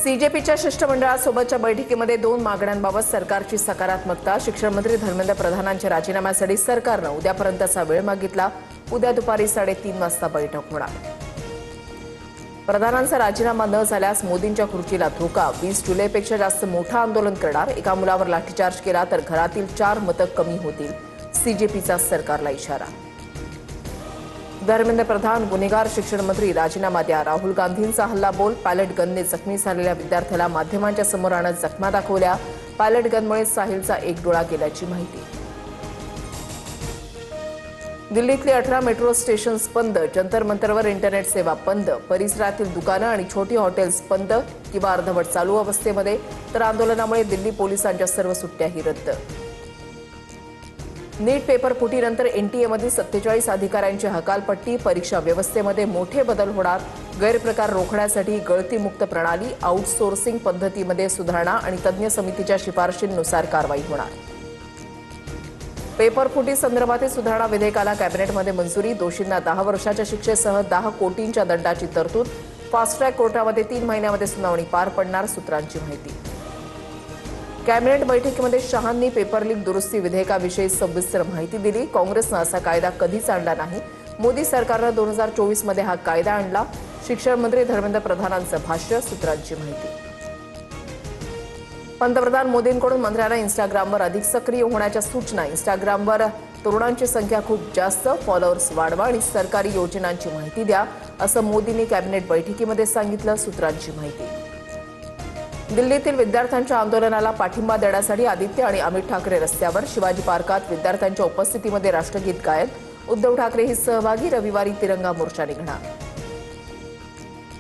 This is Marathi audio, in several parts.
सीजेपीच्या शिष्टमंडळासोबतच्या बैठकीमध्ये 2 मागण्यांबाबत सरकारची सकारात्मकता। शिक्षण मंत्री धर्मेंद्र प्रधानांच्या राजीनाम्यासाठी सरकारने उद्यापर्यंतचा वेळ मागितला। उद्या दुपारी 3:30 वाजता बैठक होणार। प्रधानांचा राजीनामा न झाल्यास मोदींच्या खुर्चीला धोका। 20 जुलैपेक्षा जास्त मोठं आंदोलन करणार। एका मुलावर लाठीचार्ज केला तर घरातील 4 मतं कमी होतील। सीजेपीचा सरकारला इशारा। धर्मेंद्र प्रधान गुन्हेगार शिक्षण मंत्री राजीनामा द्या। राहुल गांधींचा हल्लाबोल। पायलट गनने जखमी झालेल्या विद्यार्थ्याला माध्यमांच्या समोर आणत जखमा दाखवल्या। पायलट गनमुळे साहिलचा एक डोळा गेल्याची माहिती। दिल्लीतली 18 मेट्रो स्टेशन्स बंद। जंतर मंतरवर इंटरनेट सेवा बंद। परिसरातील दुकानं आणि छोटी हॉटेल्स बंद किंवा अर्धवट चालू अवस्थेमध्ये, तर आंदोलनामुळे दिल्ली पोलिसांच्या सर्व सुट्ट्याही रद्द। नीट पेपर फुटीनंतर एनटीएमधील 47 अधिकाऱ्यांची हकालपट्टी। परीक्षा व्यवस्थेमध्ये मोठे बदल होणार। गैरप्रकार रोखण्यासाठी गळतीमुक्त प्रणाली, आउटसोर्सिंग पद्धतीमध्ये सुधारणा आणि तज्ज्ञ समितीच्या शिफारशींनुसार कारवाई होणार। पेपर फुटी संदर्भातील सुधारणा विधेयकाला कॅबिनेटमध्ये मंजुरी। दोषींना 10 वर्षाच्या शिक्षेसह 10 कोटींच्या दंडाची तरतूद। फास्ट ट्रॅक कोर्टामध्ये 3 महिन्यामध्ये सुनावणी पार पडणार, सूत्रांची माहिती। कॅबिनेट बैठकीमध्ये शहांनी पेपर लीक दुरुस्ती विधेयकाविषयी सविस्तर माहिती दिली। काँग्रेसनं असा कायदा कधीच आणला नाही। मोदी सरकारनं 2024 मध्ये हा कायदा आणला। शिक्षण मंत्री धर्मेंद्र प्रधानांचं भाष्य, सूत्रांची माहिती। पंतप्रधान मोदींकडून मंत्र्यांना इंस्टाग्रामवर अधिक सक्रिय होण्याच्या सूचना। इंस्टाग्रामवर तरुणांची संख्या खूप जास्त, फॉलोअर्स वाढवा आणि सरकारी योजनांची माहिती द्या, असं मोदींनी कॅबिनेट बैठकीमध्ये सांगितलं, सूत्रांची माहिती। दिल्लीतील विद्यार्थ्यांच्या आंदोलनाला पाठिंबा देण्यासाठी आदित्य आणि अमित ठाकरे रस्त्यावर। शिवाजी पार्कात विद्यार्थ्यांच्या उपस्थितीमध्ये राष्ट्रगीत गायन। उद्धव ठाकरेही सहभागी। रविवारी तिरंगा मोर्चा निघणार।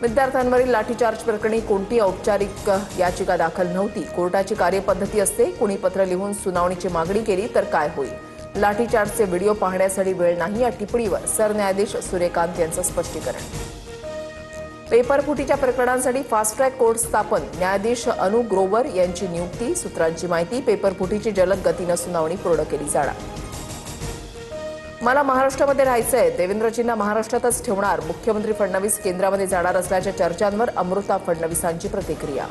विद्यार्थ्यांवरील लाठीचार्ज प्रकरणी कोणती औपचारिक याचिका दाखल नव्हती। कोर्टाची कार्यपद्धती असते, कुणी पत्र लिहून सुनावणीची मागणी केली तर काय होईल। लाठीचार्जचे व्हिडिओ पाहण्यासाठी वेळ नाही, या टिप्पणीवर सरन्यायाधीश सूर्यकांत यांचं स्पष्टीकरण। पेपर फुटीच्या प्रकरणांसाठी फास्ट ट्रॅक कोर्ट स्थापन। न्यायाधीश अनु ग्रोवर यांची नियुक्ती, सूत्रांची माहिती। पेपर फुटीची जलद गतीनं सुनावणी पूर्ण केली जाणार। मला महाराष्ट्रामध्ये राहायचंय, देवेंद्रजींना महाराष्ट्रातच ठेवणार। मुख्यमंत्री फडणवीस केंद्रामध्ये जाणार असल्याच्या चर्चांवर अमृता फडणवीसांची प्रतिक्रिया।